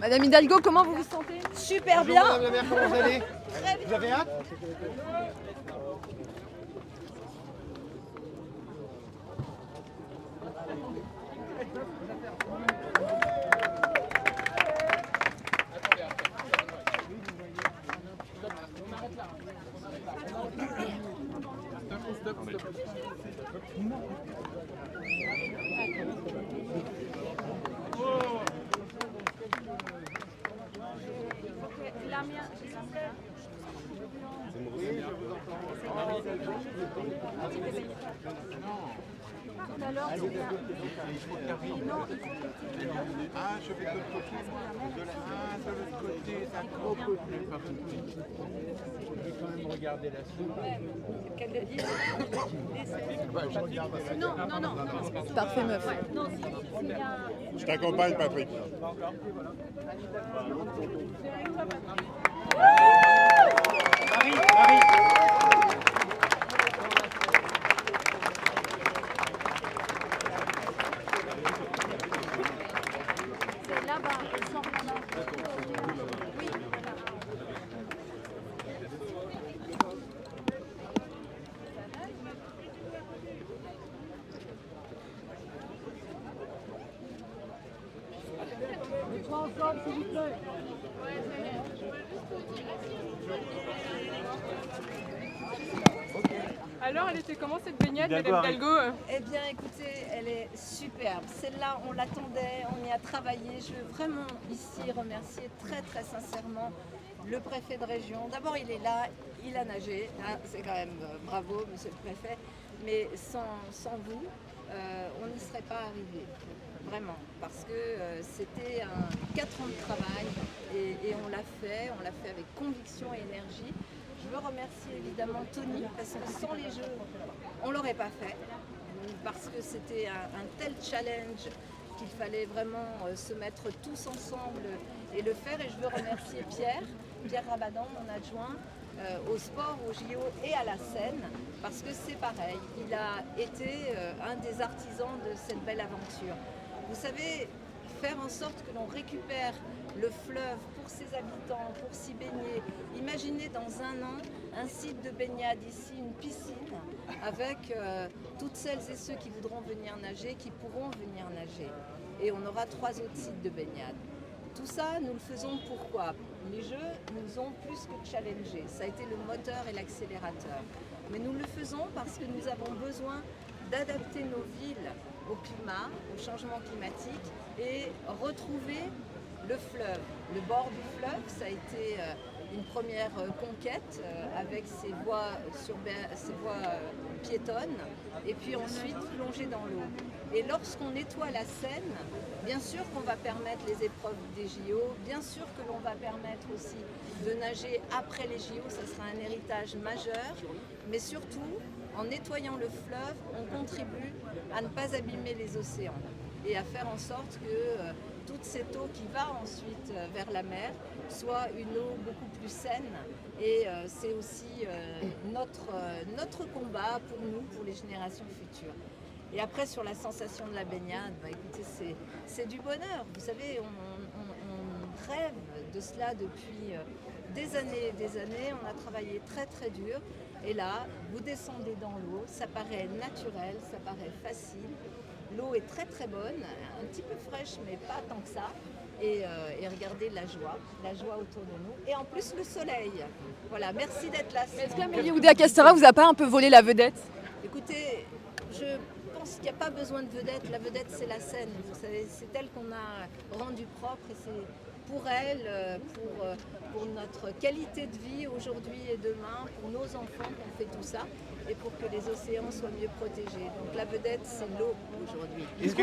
Madame Hidalgo, comment vous vous sentez? Super Bonjour, bien. Madame la maire, comment vous allez? Très bien. Vous avez hâte? Ah, je vais de l'autre côté. De l'autre côté, d'accord. Je vais quand même regarder la suite. Parfait, meuf. Je t'accompagne, Patrick. C'est là-bas, ils sont là-bas. Oui. Alors, elle était comment cette baignade, Madame Hidalgo? Eh bien, écoutez, elle est superbe. Celle-là, on l'attendait, on y a travaillé. Je veux vraiment ici remercier très très sincèrement le préfet de région. D'abord, il est là, il a nagé. Hein, c'est quand même bravo, monsieur le préfet. Mais sans vous, on n'y serait pas arrivé. Vraiment, parce que c'était 4 ans de travail et on l'a fait avec conviction et énergie. Je veux remercier évidemment Tony, parce que sans les Jeux, on ne l'aurait pas fait, parce que c'était un tel challenge qu'il fallait vraiment se mettre tous ensemble et le faire. Et je veux remercier Pierre Rabadan, mon adjoint, au sport, au JO et à la scène, parce que c'est pareil, il a été un des artisans de cette belle aventure. Vous savez, faire en sorte que l'on récupère le fleuve pour ses habitants, pour s'y baigner. Imaginez dans un an un site de baignade ici, une piscine, avec toutes celles et ceux qui voudront venir nager, qui pourront venir nager. Et on aura 3 autres sites de baignade. Tout ça, nous le faisons pourquoi? Les Jeux nous ont plus que challengés. Ça a été le moteur et l'accélérateur. Mais nous le faisons parce que nous avons besoin d'adapter nos villes au climat, au changement climatique et retrouver le fleuve. Le bord du fleuve, ça a été une première conquête avec ses voies piétonnes et puis ensuite plonger dans l'eau. Et lorsqu'on nettoie la Seine, bien sûr qu'on va permettre les épreuves des JO, bien sûr que l'on va permettre aussi de nager après les JO, ça sera un héritage majeur, mais surtout, en nettoyant le fleuve, on contribue à ne pas abîmer les océans et à faire en sorte que toute cette eau qui va ensuite vers la mer soit une eau beaucoup plus saine. Et c'est aussi notre combat pour nous, pour les générations futures. Et après, sur la sensation de la baignade, bah, écoutez, c'est du bonheur. Vous savez, on rêve de cela depuis des années et des années. On a travaillé très très dur. Et là, vous descendez dans l'eau, ça paraît naturel, ça paraît facile. L'eau est très très bonne, un petit peu fraîche, mais pas tant que ça. Et regardez la joie autour de nous. Et en plus, le soleil. Voilà, merci d'être là. Est-ce qu'Amélie Oudéa-Castéra vous a pas un peu volé la vedette? Écoutez, je pense qu'il n'y a pas besoin de vedette. La vedette, c'est la scène. Vous savez, c'est elle qu'on a rendue propre et c'est pour elle, pour notre qualité de vie aujourd'hui et demain, pour nos enfants qu'on fait tout ça et pour que les océans soient mieux protégés. Donc la vedette, c'est l'eau aujourd'hui.